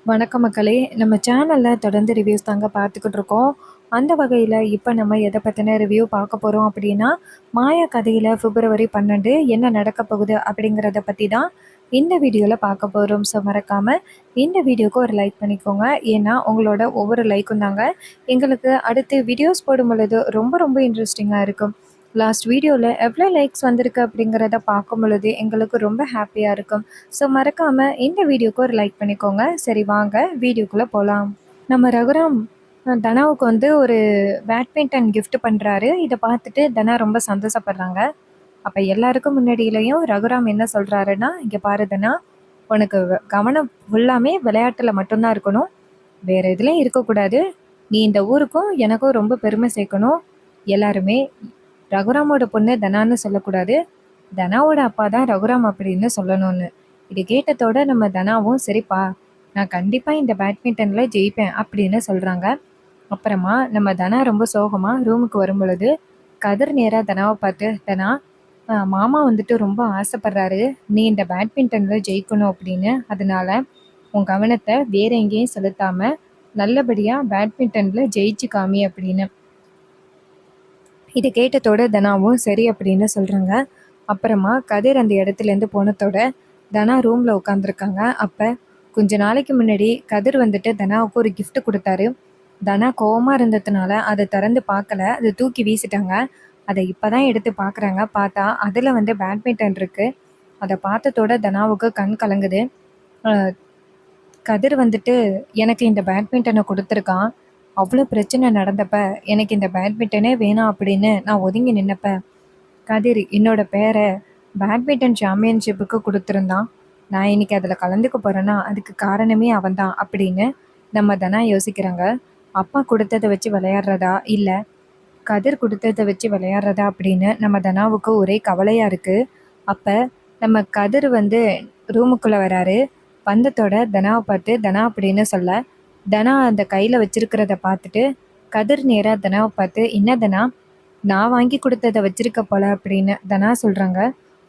வணக்கம் மக்களே! நம்ம சேனல்ல தொடர்ந்து ரிவ்யூஸ் தாங்க பார்த்துக்கிட்டு இருக்கோம். அந்த வகையில இப்ப நம்ம எத பத்தின ரிவ்யூ பார்க்க போறோம் அப்படின்னா, மாயா கதையில பிப்ரவரி 12 என்ன நடக்கப் போகுது அப்படிங்கிறத பத்தி தான் இந்த வீடியோல பார்க்க போறோம். ஸோ மறக்காம இந்த வீடியோக்கு ஒரு லைக் பண்ணிக்கோங்க. ஏன்னா உங்களோட ஒவ்வொரு லைக்கும் தாங்க எங்களுக்கு அடுத்து வீடியோஸ் போடும் பொழுது ரொம்ப ரொம்ப இன்ட்ரெஸ்டிங்கா இருக்கும். லாஸ்ட் வீடியோல எவ்வளோ லைக்ஸ் வந்திருக்கு அப்படிங்கிறத பார்க்கும் பொழுது எங்களுக்கு ரொம்ப ஹாப்பியா இருக்கும். ஸோ மறக்காம இந்த வீடியோக்கு ஒரு லைக் பண்ணிக்கோங்க. சரி வாங்க வீடியோக்குள்ள போலாம். நம்ம ரகுராம் தனாவுக்கு வந்து ஒரு பேட்மிண்டன் கிஃப்ட் பண்றாரு. இத பார்த்துட்டு தனா ரொம்ப சந்தோஷப்படுறாங்க. அப்ப எல்லாருக்கும் முன்னாடியிலயும் ரகுராம் என்ன சொல்றாருன்னா, "இங்க பாரு தனா, உனக்கு கவனம் ஃபுல்லாமே விளையாட்டுல மட்டும் தான் இருக்கணும். வேற எதுலயும் இருக்கக்கூடாது. நீ இந்த ஊருக்கும் எனக்கும் ரொம்ப பெருமை சேர்க்கணும். எல்லாருமே ரகுராமோட பொண்ணு தனான்னு சொல்லக்கூடாது. தனாவோட அப்பா தான் ரகுராம் அப்படின்னு சொல்லணும்னு." இது கேட்டதோட நம்ம தனாவும் சரிப்பா, நான் கண்டிப்பா இந்த பேட்மிண்டன்ல ஜெயிப்பேன் அப்படின்னு சொல்றாங்க. அப்புறமா நம்ம தனா ரொம்ப சோகமா ரூமுக்கு வரும் பொழுது கதிர் நேரா தனாவை பார்த்து, தனா மாமா வந்துட்டு ரொம்ப ஆசைப்படுறாரு நீ இந்த பேட்மிண்டன்ல ஜெயிக்கணும் அப்படின்னு. அதனால உன் கவனத்தை வேற எங்கேயும் செலுத்தாம நல்லபடியா பேட்மிண்டன்ல ஜெயிச்சு காமி அப்படின்னு. இதை கேட்டதோட தனாவும் சரி அப்படின்னு சொல்றாங்க. அப்புறமா கதிர் அந்த இடத்துலேருந்து போனதோட தனா ரூம்ல உட்காந்துருக்காங்க. அப்ப கொஞ்ச நாளைக்கு முன்னாடி கதிர் வந்துட்டு தனாவுக்கு ஒரு gift கொடுத்தாரு. தனா கோவமா இருந்ததுனால அதை திறந்து பார்க்கல, அதை தூக்கி வீசிட்டாங்க. அதை இப்பதான் எடுத்து பார்க்குறாங்க. பார்த்தா அதில் வந்து பேட்மிண்டன் இருக்கு. அதை பார்த்ததோட தனாவுக்கு கண் கலங்குது. அஹ் கதிர் வந்துட்டு எனக்கு இந்த பேட்மிண்டனை கொடுத்துருக்கான். அவ்வளோ பிரச்சனை நடந்தப்ப எனக்கு இந்த பேட்மிண்டனே வேணாம் அப்படின்னு நான் ஒதுங்கி நின்னப்ப கதிர் என்னோட பேரை பேட்மிண்டன் சாம்பியன்ஷிப்புக்கு கொடுத்துருந்தான். நான் இன்னைக்கு அதில் கலந்துக்க போறேன்னா அதுக்கு காரணமே அவன்தான் அப்படின்னு நம்ம தனா யோசிக்கிறாங்க. அப்பா கொடுத்ததை வச்சு விளையாடுறதா இல்லை கதிர் கொடுத்ததை வச்சு விளையாடுறதா அப்படின்னு நம்ம தனாவுக்கு ஒரே கவலையா இருக்கு. அப்ப நம்ம கதிர் வந்து ரூமுக்குள்ள வராரு. வந்ததோட தனாவை பார்த்து தனா அப்படின்னு சொல்ல, தனா அந்த கையில வச்சிருக்கிறத பார்த்துட்டு கதிர் நேரா தனாவை பார்த்து, என்ன தனா, நான் வாங்கி கொடுத்ததை வச்சிருக்க போல அப்படின்னு தனா சொல்றாங்க.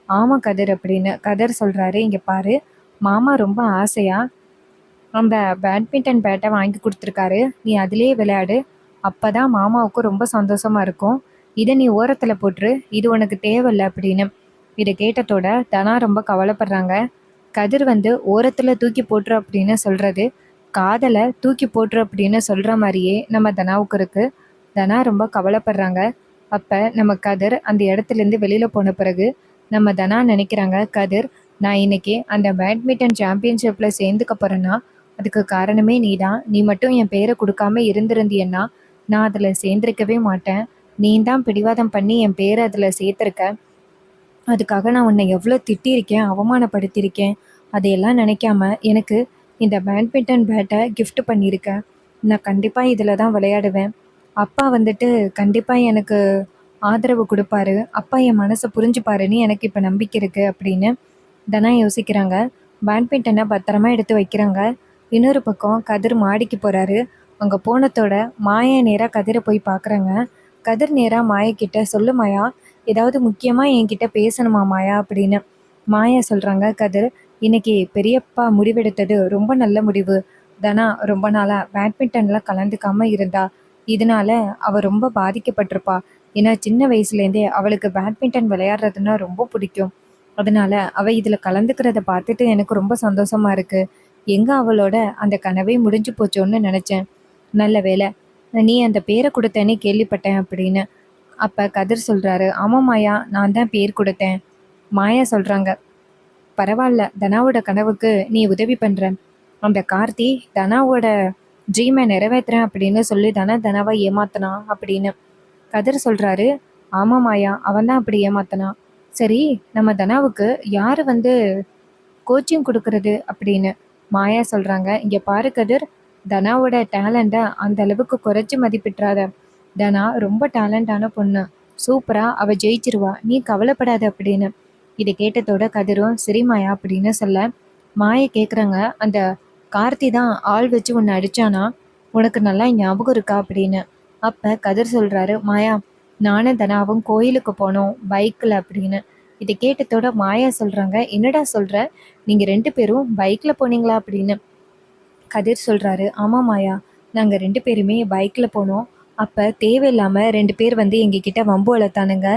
ஆமா கதிர் அப்படின்னு கதிர் சொல்றாரு. இங்க பாரு, மாமா ரொம்ப ஆசையா அந்த பேட்மிண்டன் பேட்டை வாங்கி கொடுத்துருக்காரு. நீ அதிலேயே விளையாடு. அப்பதான் மாமாவுக்கு ரொம்ப சந்தோஷமா இருக்கும். இதை நீ ஓரத்துல போட்டுரு. இது உனக்கு தேவையில்ல அப்படின்னு. இதை கேட்டதோட தனா ரொம்ப கவலைப்படுறாங்க. கதிர் வந்து ஓரத்துல தூக்கி போட்டுரு அப்படின்னு சொல்றது காதலை தூக்கி போட்டுரு அப்படின்னு சொல்ற மாதிரியே நம்ம தனாவுக்கு இருக்கு. தனா ரொம்ப கவலைப்படுறாங்க. அப்ப நம்ம கதிர் அந்த இடத்துல இருந்து வெளியில போன பிறகு நம்ம தனா நினைக்கிறாங்க, கதிர், நான் இன்னைக்கு அந்த பேட்மிண்டன் சாம்பியன்ஷிப்ல சேர்ந்துக்க போறேன்னா அதுக்கு காரணமே நீதான். நீ மட்டும் என் பேரை கொடுக்காம இருந்திருந்தியன்னா நான் அதுல சேர்ந்திருக்கவே மாட்டேன். நீ தான் பிடிவாதம் பண்ணி என் பேரை அதுல சேர்த்திருக்க. அதுக்காக நான் உன்னை எவ்வளோ திட்டியிருக்கேன், அவமானப்படுத்தியிருக்கேன். அதையெல்லாம் நினைக்காம எனக்கு இந்த பேட்மிண்டன் பேட்டை gift பண்ணியிருக்க. நான் கண்டிப்பாக இதில் தான் விளையாடுவேன். அப்பா வந்துட்டு கண்டிப்பாக எனக்கு ஆதரவு கொடுப்பாரு. அப்பா என் மனசை புரிஞ்சுப்பாருன்னு எனக்கு இப்போ நம்பிக்கை இருக்கு அப்படின்னு தனா யோசிக்கிறாங்க. பேட்மிண்டனை பத்திரமா எடுத்து வைக்கிறாங்க. இன்னொரு பக்கம் கதிர் மாடிக்கு போறாரு. அங்கே போனதோட மாயா நேராக கதிரை போய் பார்க்குறாங்க. கதிர் நேராக மாயா கிட்ட, சொல்லு மாயா, ஏதாவது முக்கியமாக என்கிட்ட பேசணுமா மாயா அப்படின்னு. மாயா சொல்கிறாங்க, கதிர், இன்னைக்கு பெரியப்பா முடிவெடுத்தது ரொம்ப நல்ல முடிவு. தனா ரொம்ப நாளாக பேட்மிண்டனில் கலந்துக்காம இருந்தா. இதனால அவள் ரொம்ப பாதிக்கப்பட்டிருப்பா. ஏன்னா சின்ன வயசுலேருந்தே அவளுக்கு பேட்மிண்டன் விளையாடுறதுன்னா ரொம்ப பிடிக்கும். அதனால அவள் இதில் கலந்துக்கிறத பார்த்துட்டு எனக்கு ரொம்ப சந்தோஷமா இருக்கு. எங்கே அவளோட அந்த கனவே முடிஞ்சு போச்சோன்னு நினச்சேன். நல்ல வேளை நீ அந்த பேரை கொடுத்தேன்னு கேள்விப்பட்டேன் அப்படின்னு. அப்ப கதிர் சொல்றாரு, ஆமா மாயா, நான் தான் பேர் கொடுத்தேன். மாயா சொல்றாங்க, பரவாயில்ல, தனாவோட கனவுக்கு நீ உதவி பண்ற. அந்த கார்த்தி தனாவோட ட்ரீமை நிறைவேற்றுறேன் அப்படின்னு சொல்லி தானே தனாவை ஏமாத்தனான் அப்படின்னு. கதிர் சொல்றாரு, ஆமா மாயா, அவன் தான் அப்படி ஏமாத்தனான். சரி, நம்ம தனாவுக்கு யாரு வந்து கோச்சிங் கொடுக்கறது அப்படின்னு. மாயா சொல்றாங்க, இங்க பாரு கதிர், தனாவோட டேலண்ட்டை அந்த அளவுக்கு குறைச்சி மதிப்பிட்றாத. தனா ரொம்ப டேலண்டான பொண்ணு. சூப்பரா அவ ஜெயிச்சிருவா, நீ கவலைப்படாத அப்படின்னு. இதை கேட்டதோட கதிரும் சரி மாயா அப்படின்னு சொல்ல, மாயை கேட்குறாங்க, அந்த கார்த்தி தான் ஆள் வச்சு உன்னை அடிச்சானா, உனக்கு நல்லா ஞாபகம் இருக்கா அப்படின்னு. அப்ப கதிர் சொல்றாரு, மாயா, நானும் தனாவும் கோயிலுக்கு போனோம் பைக்கில் அப்படின்னு. இதை கேட்டதோட மாயா சொல்றாங்க, என்னடா சொல்ற, நீங்க 2 பேரும் பைக்ல போனீங்களா அப்படின்னு. கதிர் சொல்கிறாரு, ஆமாம் மாயா, நாங்கள் 2 பேருமே பைக்கில் போனோம். அப்போ தேவையில்லாமல் 2 பேர் வந்து எங்ககிட்ட வம்பு வளர்த்தானுங்க.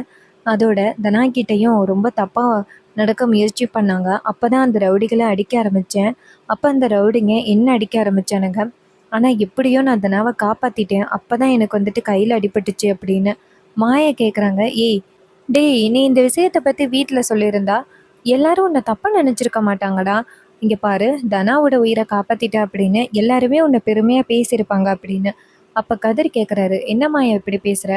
அதோட தனாக்கிட்டேயும் ரொம்ப தப்பாக நடக்க முயற்சி பண்ணாங்க. அப்போ தான் அந்த ரவுடிகளை அடிக்க ஆரம்பித்தேன். அப்போ அந்த ரவுடிங்க என்ன அடிக்க ஆரம்பித்தானுங்க. ஆனால் எப்படியோ நான் தனாவை காப்பாற்றிட்டேன். அப்போ தான் எனக்கு வந்துட்டு கையில் அடிபட்டுச்சு அப்படின்னு. மாயா கேட்குறாங்க, ஏய் டேய், நீ இந்த விஷயத்தை பற்றி வீட்டில் சொல்லியிருந்தா எல்லாரும் உன்னை தப்பாக நினச்சிருக்க மாட்டாங்கடா. இங்கே பாரு, தனாவோட உயிரை காப்பாத்திட்ட அப்படின்னு எல்லாருமே உன்னை பெருமையாக பேசியிருப்பாங்க அப்படின்னு. அப்போ கதிர் கேட்குறாரு, என்னம்மாயா இப்படி பேசுகிற?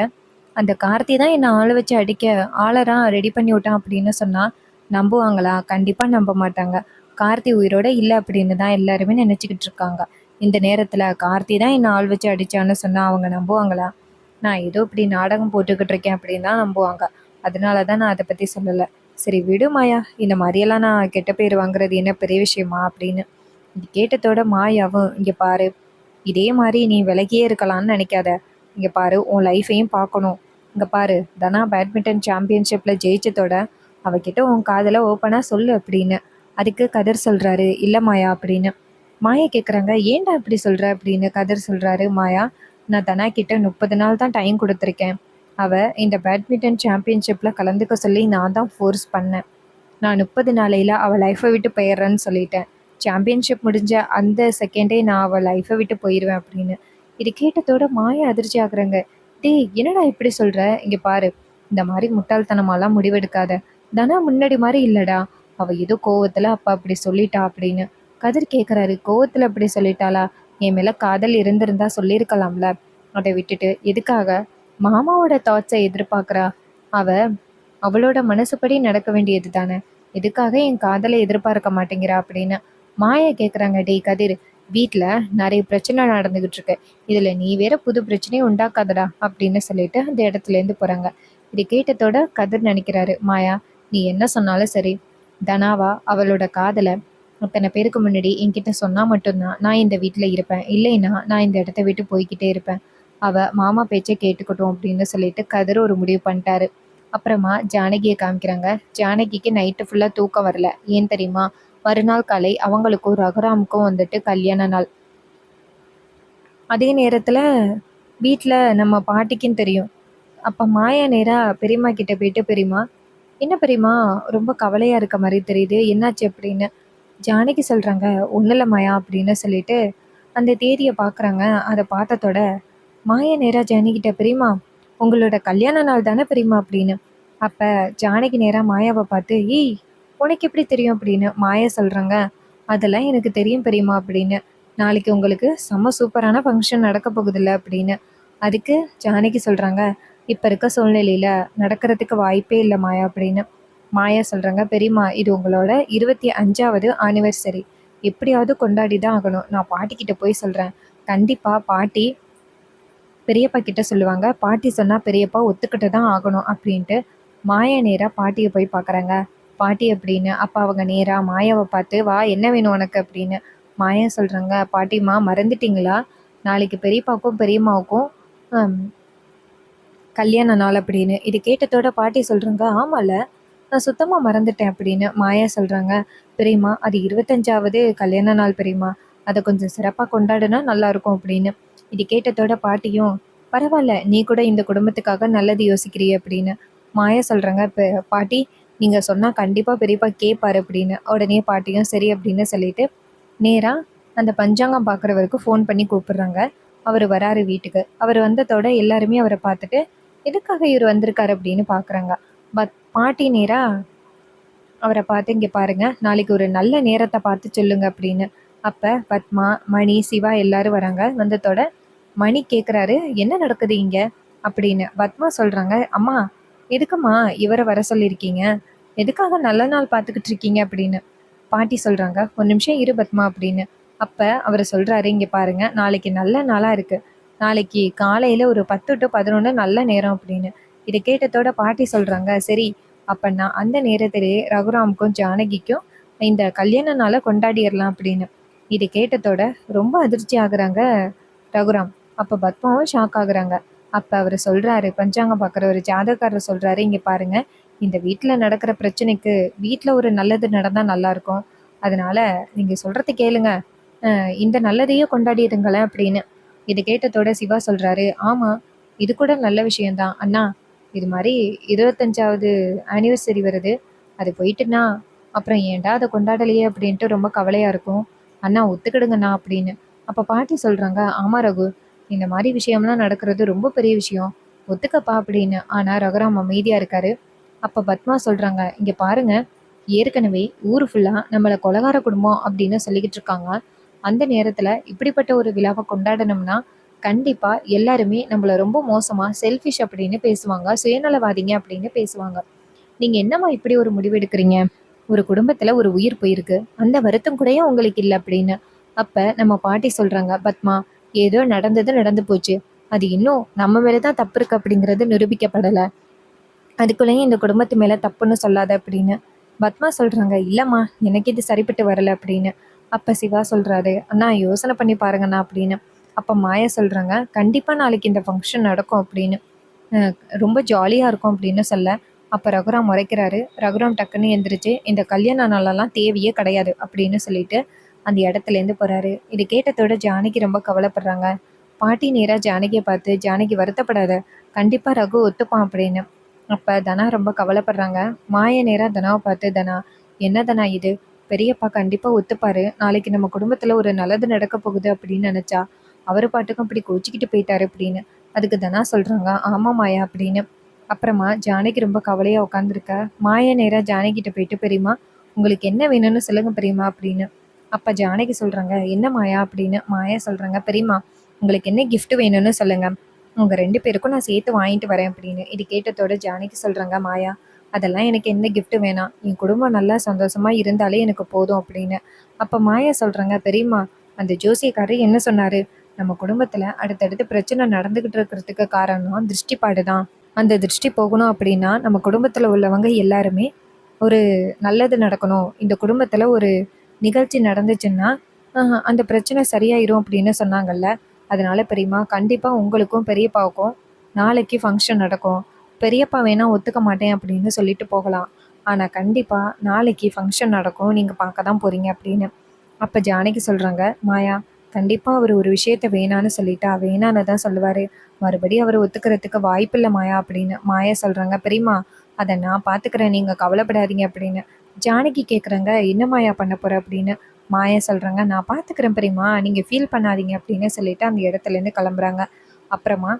அந்த கார்த்தி தான் என்னை ஆளை வச்சு அடிக்க ஆளரான் ரெடி பண்ணி விட்டான் அப்படின்னு சொன்னால் நம்புவாங்களா? கண்டிப்பாக நம்ப மாட்டாங்க. கார்த்தி உயிரோட இல்லை அப்படின்னு தான் எல்லாருமே நினச்சிக்கிட்டு இருக்காங்க. இந்த நேரத்தில் கார்த்தி தான் என்னை ஆள் வச்சு அடித்தான்னு சொன்னால் அவங்க நம்புவாங்களா? நான் ஏதோ இப்படி நாடகம் போட்டுக்கிட்டு இருக்கேன் அப்படின்னு தான் நம்புவாங்க. அதனால தான் நான் அதை பற்றி சொல்லலை. சரி விடு மாயா, இந்த மாதிரியெல்லாம் நான் கெட்ட பேர் வாங்குறது என்ன பெரிய விஷயமா அப்படின்னு. இது கேட்டதோட மாயாவும், இங்கே பாரு, இதே மாதிரி நீ விலகியே இருக்கலாம்னு நினைக்காத. இங்கே பாரு, உன் லைஃபையும் பார்க்கணும். இங்கே பாரு, தனா பேட்மிண்டன் சாம்பியன்ஷிப்பில் ஜெயிச்சதோட அவகிட்ட உன் காதலை ஓப்பனாக சொல்லு அப்படின்னு. அதுக்கு கதிர் சொல்கிறாரு, இல்லை மாயா அப்படின்னு. மாயா கேட்குறாங்க, ஏன்டா இப்படி சொல்கிற அப்படின்னு. கதிர் சொல்கிறாரு, மாயா, நான் தனா கிட்ட 30 நாள் தான் டைம் கொடுத்துருக்கேன். அவள் இந்த பேட்மிண்டன் சாம்பியன்ஷிப்பில் கலந்துக்க சொல்லி நான் தான் ஃபோர்ஸ் பண்ணேன். நான் 30 நாளையில் அவள் லைஃப்பை விட்டு போயிடுறேன்னு சொல்லிட்டேன். சாம்பியன்ஷிப் முடிஞ்ச அந்த செகண்டே நான் அவள் லைஃப்பை விட்டு போயிடுவேன் அப்படின்னு. இது கேட்டதோட மாயா அதிர்ச்சி ஆகுறாங்க. டேய், என்னடா இப்படி சொல்கிற? இங்கே பாரு, இந்த மாதிரி முட்டாள்தனமாலாம் முடிவெடுக்காத. தனா முன்னாடி மாதிரி இல்லைடா. அவள் ஏதோ கோவத்தில் அப்போ அப்படி சொல்லிட்டா அப்படின்னு. கதிர் கேட்குறாரு, கோவத்தில் அப்படி சொல்லிட்டாளா? என் மேலே காதல் இருந்திருந்தா சொல்லியிருக்கலாம்ல. அதை விட்டுட்டு எதுக்காக மாமாவோட தாட்ஸை எதிர்பார்க்குறா? அவ அவளோட மனசுப்படி நடக்க வேண்டியது தானே. எதுக்காக என் காதலை எதிர்பார்க்க மாட்டேங்கிறா அப்படின்னு. மாயா கேட்குறாங்க, டேய் கதிர், வீட்டில் நிறைய பிரச்சனை நடந்துக்கிட்டு இருக்கு. இதில் நீ வேற புது பிரச்சனையை உண்டாக்காதடா அப்படின்னு சொல்லிட்டு அந்த இடத்துலேருந்து போகிறாங்க. இது கேட்டதோட கதிர் நினைக்கிறாரு, மாயா, நீ என்ன சொன்னாலும் சரி, தனாவா அவளோட காதலை அத்தனை பேருக்கு முன்னாடி என்கிட்ட சொன்னால் மட்டும்தான் நான் இந்த வீட்டில் இருப்பேன். இல்லைன்னா நான் இந்த இடத்த விட்டு போய்கிட்டே இருப்பேன். அவள் மாமா பேச்சை கேட்டுக்கட்டும் அப்படின்னு சொல்லிட்டு கதிர் ஒரு முடிவு பண்ணிட்டாரு. அப்புறமா ஜானகியை காமிக்கிறாங்க. ஜானகிக்கு நைட்டு ஃபுல்லாக தூக்கம் வரல. ஏன் தெரியுமா? மறுநாள் காலை அவங்களுக்கும் ரகுராமுக்கும் வந்துட்டு கல்யாண நாள். அதே நேரத்தில் வீட்டில் நம்ம பாட்டிக்கும் தெரியும். அப்போ மாயா நேராக பெரியம்மா கிட்ட போயிட்டு, பெரியம்மா, என்ன பெரியம்மா ரொம்ப கவலையாக இருக்க மாதிரி தெரியுது, என்னாச்சு அப்படின்னு. ஜானகி சொல்கிறாங்க, ஒன்றும் இல்லை மாயா அப்படின்னு சொல்லிட்டு அந்த தேதியை பார்க்குறாங்க. அதை பார்த்ததோட மாயா நேராக ஜானகிட்ட, பெரியம்மா, உங்களோட கல்யாண நாள் தானே பெரியம்மா அப்படின்னு. அப்போ ஜானகி நேராக மாயாவை பார்த்து, ஏய், உனக்கு எப்படி தெரியும் அப்படின்னு. மாயா சொல்கிறாங்க, அதெல்லாம் எனக்கு தெரியும் பெரியம்மா அப்படின்னு. நாளைக்கு உங்களுக்கு செம்ம சூப்பரான ஃபங்க்ஷன் நடக்க போகுதில்ல அப்படின்னு. அதுக்கு ஜானகி சொல்கிறாங்க, இப்போ இருக்க சூழ்நிலையில் நடக்கிறதுக்கு வாய்ப்பே இல்லை மாயா அப்படின்னு. மாயா சொல்கிறாங்க, பெரியம்மா, இது உங்களோட 25வது ஆனிவர்சரி, எப்படியாவது கொண்டாடி தான் ஆகணும். நான் பாட்டிக்கிட்ட போய் சொல்கிறேன். கண்டிப்பாக பாட்டி பெரியப்பா கிட்ட சொல்லுவாங்க. பாட்டி சொன்னால் பெரியப்பா ஒத்துக்கிட்டு தான் ஆகணும் அப்படின்ட்டு மாயா நேராக பாட்டியை போய் பார்க்குறாங்க. பாட்டி அப்படின்னு. அப்போ அவங்க நேராக மாயாவை பார்த்து, வா, என்ன வேணும் உனக்கு அப்படின்னு. மாயா சொல்கிறாங்க, பாட்டிம்மா மறந்துட்டிங்களா? நாளைக்கு பெரியப்பாவுக்கும் பெரியம்மாவுக்கும் கல்யாண நாள் அப்படின்னு. இது கேட்டதோட பாட்டி சொல்கிறாங்க, ஆமாம்ல, நான் சுத்தமாக மறந்துட்டேன் அப்படின்னு. மாயா சொல்கிறாங்க, பெரியம்மா, அது 25வது கல்யாண நாள் பெரியம்மா, அதை கொஞ்சம் சிறப்பாக கொண்டாடுனா நல்லாயிருக்கும் அப்படின்னு. இது கேட்டதோட பாட்டியும், பரவாயில்ல, நீ கூட இந்த குடும்பத்துக்காக நல்லது யோசிக்கிறீ அப்படின்னு. மாயா சொல்கிறாங்க, இப்போ பாட்டி, நீங்கள் சொன்னால் கண்டிப்பாக பெரியப்பா கேட்பார் அப்படின்னு. உடனே பாட்டியும் சரி அப்படின்னு சொல்லிட்டு நேராக அந்த பஞ்சாங்கம் பார்க்குறவருக்கு ஃபோன் பண்ணி கூப்பிடுறாங்க. அவர் வராரு வீட்டுக்கு. அவர் வந்ததோட எல்லாருமே அவரை பார்த்துட்டு, எதுக்காக இவர் வந்திருக்காரு அப்படின்னு பார்க்குறாங்க. பாட்டி நேராக அவரை பார்த்து, இங்கே பாருங்க, நாளைக்கு ஒரு நல்ல நேரத்தை பார்த்து சொல்லுங்க அப்படின்னு. அப்போ பத்மா, மணி, சிவா எல்லாரும் வராங்க. வந்ததோட மணி கேட்குறாரு, என்ன நடக்குது இங்கே அப்படின்னு. பத்மா சொல்கிறாங்க, அம்மா, எதுக்கும்மா இவரை வர சொல்லியிருக்கீங்க? எதுக்காக நல்ல நாள் பார்த்துக்கிட்டு இருக்கீங்க அப்படின்னு. பாட்டி சொல்கிறாங்க, ஒரு நிமிஷம் இரு பத்மா அப்படின்னு. அப்போ அவர் சொல்கிறாரு, இங்கே பாருங்கள், நாளைக்கு நல்ல நாளாக இருக்குது. நாளைக்கு காலையில் ஒரு 10 to 11 நல்ல நேரம் அப்படின்னு. இதை கேட்டதோட பாட்டி சொல்கிறாங்க, சரி, அப்போ நான் அந்த நேரத்திலேயே ரகுராமுக்கும் ஜானகிக்கும் இந்த கல்யாண நாளை கொண்டாடிடலாம் அப்படின்னு. இது கேட்டதோட ரொம்ப அதிர்ச்சி ஆகுறாங்க ரகுராம். அப்போ பத்மாவும் ஷாக் ஆகுறாங்க. அப்போ அவர் சொல்கிறாரு, பஞ்சாங்கம் பார்க்குற ஒரு ஜாதகக்காரர் சொல்கிறாரு, இங்கே பாருங்கள், இந்த வீட்டில் நடக்கிற பிரச்சனைக்கு வீட்டில் ஒரு நல்லது நடந்தால் நல்லாயிருக்கும். அதனால் நீங்கள் சொல்கிறத கேளுங்க. இந்த நல்லதையே கொண்டாடிடுங்களேன் அப்படின்னு. இது கேட்டதோட சிவா சொல்றாரு, ஆமா இது கூட நல்ல விஷயம்தான் அண்ணா. இது மாதிரி 25வது ஆனிவர்சரி வருது. அது போயிட்டுனா அப்புறம் ஏன்டா அதை கொண்டாடலையே அப்படின்ட்டு ரொம்ப கவலையா இருக்கும். அண்ணா ஒத்துக்கிடுங்கண்ணா அப்படின்னு. அப்ப பாட்டி சொல்றாங்க, ஆமா ரகு, இந்த மாதிரி விஷயம்லாம் நடக்கிறது ரொம்ப பெரிய விஷயம், ஒத்துக்கப்பா அப்படின்னு. ஆனா ரகுராம் அமைதியா இருக்காரு. அப்ப பத்மா சொல்றாங்க, இங்க பாருங்க, ஏற்கனவே ஊர் ஃபுல்லா நம்மளை கொலகார குடும்பம் அப்படின்னு சொல்லிக்கிட்டு இருக்காங்க. அந்த நேரத்துல இப்படிப்பட்ட ஒரு விழாவை கொண்டாடணும்னா கண்டிப்பா எல்லாருமே நம்மள ரொம்ப மோசமா செல்ஃபிஷ் அப்படின்னு பேசுவாங்க, சுயநலவாதிங்க அப்படின்னு பேசுவாங்க. நீங்க என்னம்மா இப்படி ஒரு முடிவு எடுக்கிறீங்க? ஒரு குடும்பத்துல ஒரு உயிர் போயிருக்கு, அந்த வருத்தம் கூடயே உங்களுக்கு இல்லை அப்படின்னு. அப்ப நம்ம பாட்டி சொல்றாங்க, பத்மா, ஏதோ நடந்தது நடந்து போச்சு, அது இன்னும் நம்ம மேலதான் தப்பு இருக்கு அப்படிங்கிறது நிரூபிக்கப்படல, அதுக்குள்ளேயும் இந்த குடும்பத்து மேல தப்புன்னு சொல்லாத அப்படின்னு. பத்மா சொல்றாங்க, இல்லம்மா எனக்கு இது சரிப்பட்டு வரல அப்படின்னு. அப்ப சிவா சொல்றாரு, அண்ணா யோசனை பண்ணி பாருங்கண்ணா அப்படின்னு. அப்ப மாயா சொல்றாங்க, கண்டிப்பா நாளைக்கு இந்த ஃபங்க்ஷன் நடக்கும் அப்படின்னு. அஹ் ரொம்ப ஜாலியா இருக்கும் அப்படின்னு சொல்ல, அப்ப ரகுராம் முறைக்கிறாரு. ரகுராம் டக்குன்னு எந்திரிச்சு, இந்த கல்யாண நாளெல்லாம் தேவையே கிடையாது அப்படின்னு சொல்லிட்டு அந்த இடத்துல இருந்து போறாரு. இது கேட்டதோட ஜானகி ரொம்ப கவலைப்படுறாங்க. பாட்டி நேரா ஜானகியை பார்த்து, ஜானகி வருத்தப்படாத, கண்டிப்பா ரகு ஒத்துப்பான் அப்படின்னு. அப்ப தனா ரொம்ப கவலைப்படுறாங்க. மாய நேரா தனாவை பார்த்து, தனா, என்ன தனா இது, பெரியப்பா கண்டிப்பா ஒத்துப்பாரு, நாளைக்கு நம்ம குடும்பத்துல ஒரு நல்லது நடக்க போகுது அப்படின்னு நினைச்சா அவரு பாட்டுக்கும் இப்படி கோச்சிக்கிட்டு போயிட்டாரு அப்படின்னு. அதுக்கு தனா சொல்றாங்க, ஆமா மாயா அப்படின்னு. அப்புறமா ஜானகி ரொம்ப கவலையா உட்காந்துருக்க. மாயா நேரா ஜானகிட்ட போயிட்டு, பெரியம்மா உங்களுக்கு என்ன வேணும்னு சொல்லுங்க பெரியம்மா அப்படின்னு. அப்ப ஜானகி சொல்றாங்க, என்ன மாயா அப்படின்னு. மாயா சொல்றாங்க, பெரியம்மா உங்களுக்கு என்ன gift வேணும்னு சொல்லுங்க, உங்க 2 பேருக்கும் நான் சேர்த்து வாங்கிட்டு வரேன் அப்படின்னு. இது கேட்டதோட ஜானகி சொல்றாங்க, மாயா அதெல்லாம் எனக்கு என்ன gift வேணாம், என் குடும்பம் நல்லா சந்தோஷமா இருந்தாலே எனக்கு போதும் அப்படின்னு. அப்ப மாயா சொல்றாங்க, பெரியம்மா அந்த ஜோசியக்காரர் என்ன சொன்னாரு, நம்ம குடும்பத்துல அடுத்தடுத்து பிரச்சனை நடந்துகிட்டு இருக்கிறதுக்கு காரணம் திருஷ்டிப்பாடு தான். அந்த திருஷ்டி போகணும் அப்படின்னா நம்ம குடும்பத்துல உள்ளவங்க எல்லாருமே ஒரு நல்லது நடக்கணும், இந்த குடும்பத்துல ஒரு நிகழ்ச்சி நடந்துச்சுன்னா அந்த பிரச்சனை சரியாயிரும் அப்படின்னு சொன்னாங்கல்ல. அதனால பெரியம்மா கண்டிப்பா உங்களுக்கும் பெரியப்பாவுக்கும் நாளைக்கு ஃபங்க்ஷன் நடக்கும். பெரியப்பா வேணா ஒத்துக்க மாட்டேன் அப்படின்னு சொல்லிட்டு போகலாம், ஆனா கண்டிப்பா நாளைக்கு ஃபங்க்ஷன் நடக்கும், நீங்க பார்க்க தான் போறீங்க அப்படின்னு. அப்ப ஜானகி சொல்றாங்க, மாயா கண்டிப்பா அவர் ஒரு விஷயத்த வேணான்னு சொல்லிட்டா வேணான்னு தான் சொல்லுவாரு, மறுபடியும் அவர் ஒத்துக்கிறதுக்கு வாய்ப்பில்லை மாயா அப்படின்னு. மாயா சொல்றாங்க, பெரியம்மா அதை நான் பாத்துக்கிறேன், நீங்க கவலைப்படாதீங்க அப்படின்னு. ஜானகி கேக்குறாங்க, என்ன மாயா பண்ண போற அப்படின்னு. மாயா சொல்றாங்க, நான் பாத்துக்கிறேன் பெரியம்மா, நீங்க ஃபீல் பண்ணாதீங்க அப்படின்னு சொல்லிட்டு அந்த இடத்துல இருந்து கிளம்புறாங்க. அப்புறமா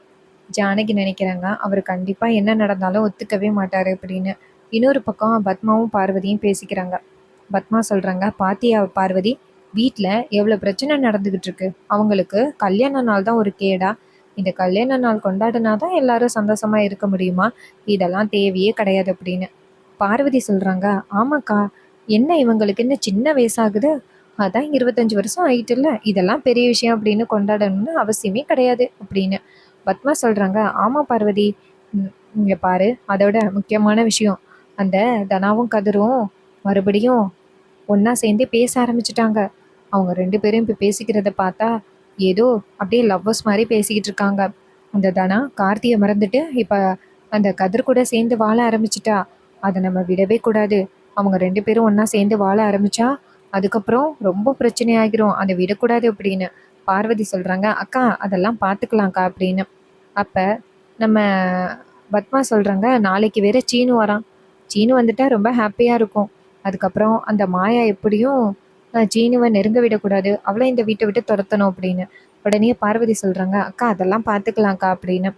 ஜானகி நினைக்கிறாங்க, அவர் கண்டிப்பா என்ன நடந்தாலும் ஒத்துக்கவே மாட்டாரு அப்படின்னு. இன்னொரு பக்கம் பத்மாவும் பார்வதியும் பேசிக்கிறாங்க. பத்மா சொல்றாங்க, பாத்தியா பார்வதி, வீட்ல எவ்வளவு பிரச்சனை நடந்துகிட்டு இருக்கு, அவங்களுக்கு கல்யாண நாள் தான் ஒரு கேடா, இந்த கல்யாண நாள் கொண்டாடினாதான் எல்லாரும் சந்தோஷமா இருக்க முடியுமா, இதெல்லாம் தேவையே கிடையாது அப்படின்னு. பார்வதி சொல்றாங்க, ஆமாக்கா, என்ன இவங்களுக்கு என்ன சின்ன வயசாகுது, அதான் 25 வருஷம் ஆயிட்டுல்ல, இதெல்லாம் பெரிய விஷயம் அப்படின்னு கொண்டாடணும்னு அவசியமே கிடையாது அப்படின்னு. பத்மா சொல்றாங்க, ஆமா பார்வதி, இங்க பாரு, அதோட முக்கியமான விஷயம், அந்த தனாவும் கதிரும் மறுபடியும் ஒண்ணா சேர்ந்து பேச ஆரம்பிச்சுட்டாங்க. அவங்க 2 பேரும் இப்ப பேசிக்கிறத பார்த்தா ஏதோ அப்படியே லவ்வர்ஸ் மாதிரி பேசிக்கிட்டு இருக்காங்க. அந்த தனா கார்த்தியை மறந்துட்டு இப்ப அந்த கதிர் கூட சேர்ந்து வாழ ஆரம்பிச்சிட்டா. அதை நம்ம விடவே கூடாது. அவங்க 2 பேரும் ஒண்ணா சேர்ந்து வாழ ஆரம்பிச்சா அதுக்கப்புறம் ரொம்ப பிரச்சனை ஆகிரும், அதை விடக்கூடாது அப்படின்னு. பார்வதி சொல்றாங்க, அக்கா அதெல்லாம் பார்த்துக்கலாம்க்கா அப்படின்னு. அப்ப நம்ம பத்மா சொல்றாங்க, நாளைக்கு வேற சீனு வரான், சீனு வந்துட்டா ரொம்ப ஹாப்பியா இருக்கும், அதுக்கப்புறம் அந்த மாயா எப்படியும் சீனுவை நெருங்க விடக்கூடாது, அவளை இந்த வீட்டை விட்டு துரத்தணும் அப்படின்னு. உடனே பார்வதி சொல்றாங்க, அக்கா அதெல்லாம் பார்த்துக்கலாம்க்கா அப்படின்னு.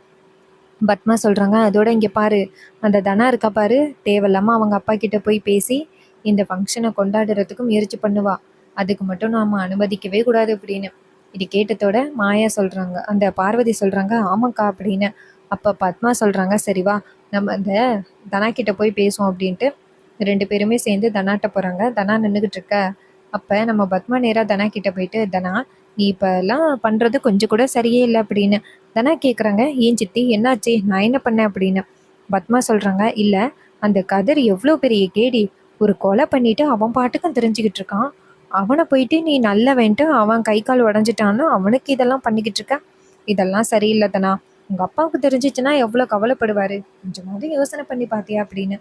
பத்மா சொல்றாங்க, அதோட இங்க பாரு, அந்த தனா இருக்கா பாரு, தேவையில்லாம அவங்க அப்பா கிட்ட போய் பேசி இந்த ஃபங்க்ஷனை கொண்டாடுறதுக்கு முயற்சி பண்ணுவா, அதுக்கு மட்டும் நாம அனுமதிக்கவே கூடாது அப்படின்னு. இது கேட்டதோட மாயா சொல்றாங்க, அந்த பார்வதி சொல்றாங்க, ஆமாக்கா அப்படின்னு. அப்ப பத்மா சொல்றாங்க, சரி வா, நம்ம அந்த தனா கிட்ட போய் பேசுவோம் அப்படின்ட்டு 2 பேருமே சேர்ந்து தனாட்ட போறாங்க. தனா நின்றுகிட்டு இருக்க. அப்ப நம்ம பத்மா நேரா தனா கிட்ட போயிட்டு, தனா நீ இப்ப எல்லாம் பண்றது கொஞ்சம் கூட சரியே இல்லை அப்படின்னு. தனா கேக்குறாங்க, ஏன் சித்தி என்னாச்சு, நான் என்ன பண்ணேன் அப்படின்னு. பத்மா சொல்றாங்க, இல்ல, அந்த கதிர் எவ்வளோ பெரிய கேடி, ஒரு கொலை பண்ணிட்டு அவன் பாட்டுக்கும் தெரிஞ்சுக்கிட்டு இருக்கான், அவனை போயிட்டு நீ நல்லவன்ட்டு அவன் கை கால் உடஞ்சிட்டான்னு அவனுக்கு இதெல்லாம் பண்ணிக்கிட்டு இருக்க, இதெல்லாம் சரியில்லை தனா, உங்க அப்பாவுக்கு தெரிஞ்சிச்சுன்னா எவ்வளவு கவலைப்படுவாரு, கொஞ்சமாவது யோசனை பண்ணி பாத்தியா அப்படின்னு.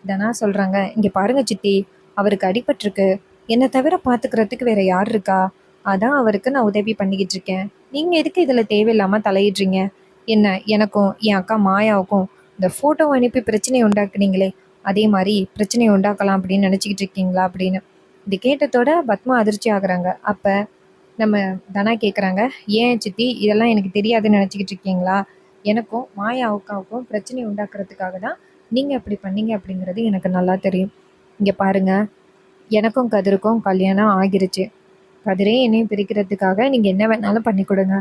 தனா சொல்றாங்க, இங்க பாருங்க சித்தி, அவருக்கு அடிபட்டிருக்கு, என்னை தவிர பாத்துக்கிறதுக்கு வேற யார் இருக்கா, அதான் அவருக்கு நான் உதவி பண்ணிக்கிட்டு இருக்கேன். நீங்க எதுக்கு இதில தேவையில்லாம தலையிடுறீங்க? என்ன எனக்கும், என் அக்கா மாயாவுக்கும் இந்த ஃபோட்டோவ அனுப்பி பிரச்சனைய உண்டாக்குனீங்களே, அதே மாரி பிரச்சனைய உண்டாக்கலாம் அப்படின்னு நினச்சுக்கிட்டு இருக்கீங்களா? அப்படின்னு. இது கேட்டதோட பத்மா அதிர்ச்சி ஆகுறாங்க. அப்ப நம்ம தனா கேட்குறாங்க, "ஏன் சித்தி இதெல்லாம் எனக்கு தெரியாதுன்னு நினச்சுக்கிட்டு இருக்கீங்களா? எனக்கும் மாயா அக்காவுக்கும் பிரச்சனைய உண்டாக்குறதுக்காக தான் நீங்க அப்படி பண்ணீங்க அப்படிங்கிறது எனக்கு நல்லா தெரியும். இங்க பாருங்க, எனக்கும் கதிருக்கும் கல்யாணம் ஆகிருச்சு. கதிரையும் என்னையும் பிரிக்கிறதுக்காக நீங்க என்ன வேணாலும் பண்ணி கொடுங்க.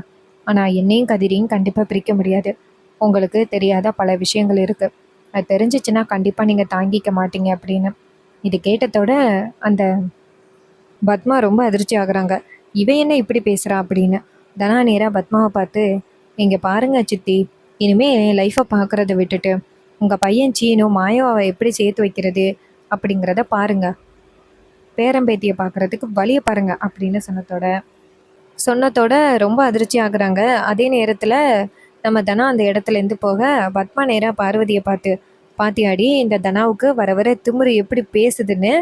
ஆனா என்னையும் கதிரையும் கண்டிப்பா பிரிக்க முடியாது. உங்களுக்கு தெரியாத பல விஷயங்கள் இருக்கு. அது தெரிஞ்சுச்சுன்னா கண்டிப்பா நீங்க தாங்கிக்க மாட்டீங்க அப்படின்னு. இது கேட்டதோட அந்த பத்மா ரொம்ப அதிர்ச்சி ஆகுறாங்க. இவ என்ன இப்படி பேசுறா அப்படின்னு. தனா நேரா பத்மாவை பார்த்து, இங்க பாருங்க சித்தி, இனிமே என் லைஃப்பை பார்க்கறத விட்டுட்டு உங்க பையன் சீனு மாயாவை எப்படி சேர்த்து வைக்கிறது அப்படிங்கிறத பாருங்க. பேரம்பேத்தியை பார்க்கறதுக்கு வழியை பாருங்க அப்படின்னு சொன்னதோட ரொம்ப அதிர்ச்சி ஆகுறாங்க. அதே நேரத்தில் நம்ம தனா அந்த இடத்துலேருந்து போக பத்மா நேராக பார்வதியை பார்த்து, பாத்தியாடி இந்த தனாவுக்கு வர வர திமிரு எப்படி பேசுதுன்னு.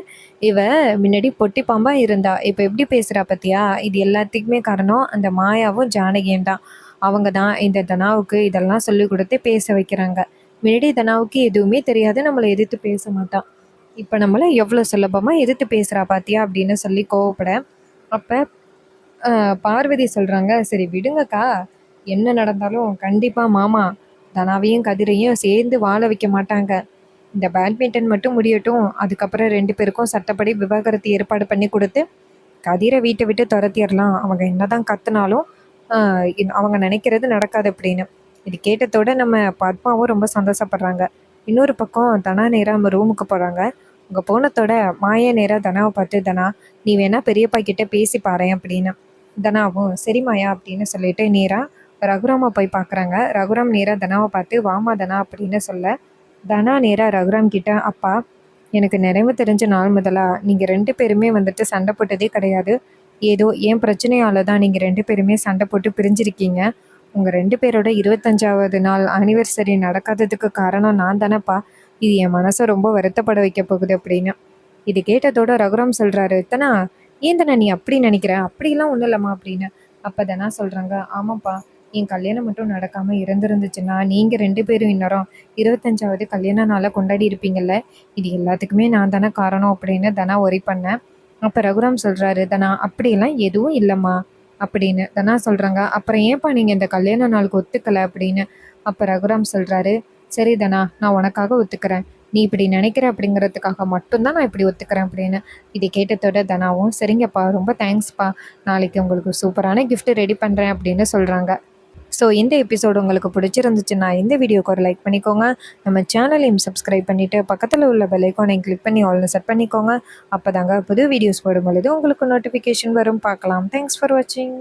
இவ முன்னாடி பொட்டி பாம்பா இருந்தா, இப்போ எப்படி பேசுகிறா பார்த்தியா? இது எல்லாத்துக்குமே காரணம் அந்த மாயாவும் ஜானகியும் தான். அவங்க தான் இந்த தனாவுக்கு இதெல்லாம் சொல்லி கொடுத்து பேச வைக்கிறாங்க. முன்னாடி தனாவுக்கு எதுவுமே தெரியாது, நம்மளை எதிர்த்து பேச மாட்டான். இப்போ நம்மளை எவ்வளோ சுலபமாக எதிர்த்து பேசுகிறா பாத்தியா அப்படின்னு சொல்லி கோவப்பட, அப்போ பார்வதி சொல்கிறாங்க, சரி விடுங்கக்கா, என்ன நடந்தாலும் கண்டிப்பாக மாமா தனாவையும் கதிரையும் சேர்ந்து வாழ வைக்க மாட்டாங்க. இந்த பேட்மிண்டன் மட்டும் முடியட்டும், அதுக்கப்புறம் 2 பேருக்கும் சட்டப்படி விவாகரத்து ஏற்பாடு பண்ணி கொடுத்து கதிரை வீட்டை விட்டு துரத்திடலாம். அவங்க என்னதான் கத்துனாலும் அவங்க நினைக்கிறது நடக்காது அப்படின்னு. இது கேட்டதோட நம்ம பத்மாவும் ரொம்ப சந்தோஷப்படுறாங்க. இன்னொரு பக்கம் தனா நேராக நம்ம ரூமுக்கு போகிறாங்க. அங்கே போனதோட மாயா நேராக தனாவை பார்த்து, தனா நீ வேணா பெரியப்பா கிட்ட பேசி பாறேன் அப்படின்னு. தனாவும் சரி மாயா அப்படின்னு சொல்லிட்டு நேராக ரகுராமை போய் பார்க்குறாங்க. ரகுராம் நேராக தனாவை பார்த்து வாமா தனா அப்படின்னு சொல்ல, தனா நேராக ரகுராம் கிட்ட, அப்பா எனக்கு நினைவு தெரிஞ்ச நாள் முதலாக நீங்கள் 2 பேருமே வந்துட்டு சண்டை போட்டதே கிடையாது. ஏதோ என் பிரச்சனையால தான் நீங்கள் 2 பேருமே சண்டை போட்டு பிரிஞ்சிருக்கீங்க. உங்கள் 2 பேரோட 25வது நாள் ஆனிவர்சரி நடக்காததுக்கு காரணம் நான் தானேப்பா. இது என் மனசை ரொம்ப வருத்தப்பட வைக்க போகுது அப்படின்னு. இது கேட்டதோட ரகுராம் சொல்கிறாரு, தனா ஏன் தனா நீ அப்படி நினைக்கிற? அப்படிலாம் ஒன்றும் இல்லைம்மா அப்படின்னு. அப்போ தானா சொல்கிறாங்க, ஆமாப்பா என் கல்யாணம் மட்டும் நடக்காமல் இருந்துருந்துச்சுன்னா நீங்கள் 2 பேரும் இன்னும் 25வது கல்யாண நாளை கொண்டாடி இருப்பீங்கள்ல. இது எல்லாத்துக்குமே நான் தானே காரணம் அப்படின்னு தனா ஒரி பண்ணேன். அப்போ ரகுராம் சொல்கிறாரு, தனா அப்படியெல்லாம் எதுவும் இல்லைம்மா அப்படின்னு. தனா சொல்கிறாங்க, அப்புறம் ஏன்ப்பா நீங்கள் இந்த கல்யாண நாளுக்கு ஒத்துக்கலை அப்படின்னு. அப்போ ரகுராம் சொல்கிறாரு, சரி தனா நான் உனக்காக ஒத்துக்கிறேன். நீ இப்படி நினைக்கிற அப்படிங்கிறதுக்காக மட்டும்தான் நான் இப்படி ஒத்துக்கிறேன் அப்படின்னு. இது கேட்டதோட தனாவும் சரிங்கப்பா ரொம்ப தேங்க்ஸ்ப்பா, நாளைக்கு உங்களுக்கு சூப்பரான gift ரெடி பண்ணுறேன் அப்படின்னு சொல்கிறாங்க. ஸோ இந்த எபிசோடு உங்களுக்கு பிடிச்சிருந்துச்சுன்னா இந்த வீடியோக்கு ஒரு லைக் பண்ணிக்கோங்க. நம்ம சேனலையும் சப்ஸ்கிரைப் பண்ணிவிட்டு பக்கத்தில் உள்ள பெல் ஐக்கானை கிளிக் பண்ணி ஆல்னு செட் பண்ணிக்கோங்க. அப்போ தாங்க புது வீடியோஸ் போடும் பொழுது உங்களுக்கு நோட்டிஃபிகேஷன் வரும். பார்க்கலாம். தேங்க்ஸ் ஃபார் வாட்சிங்.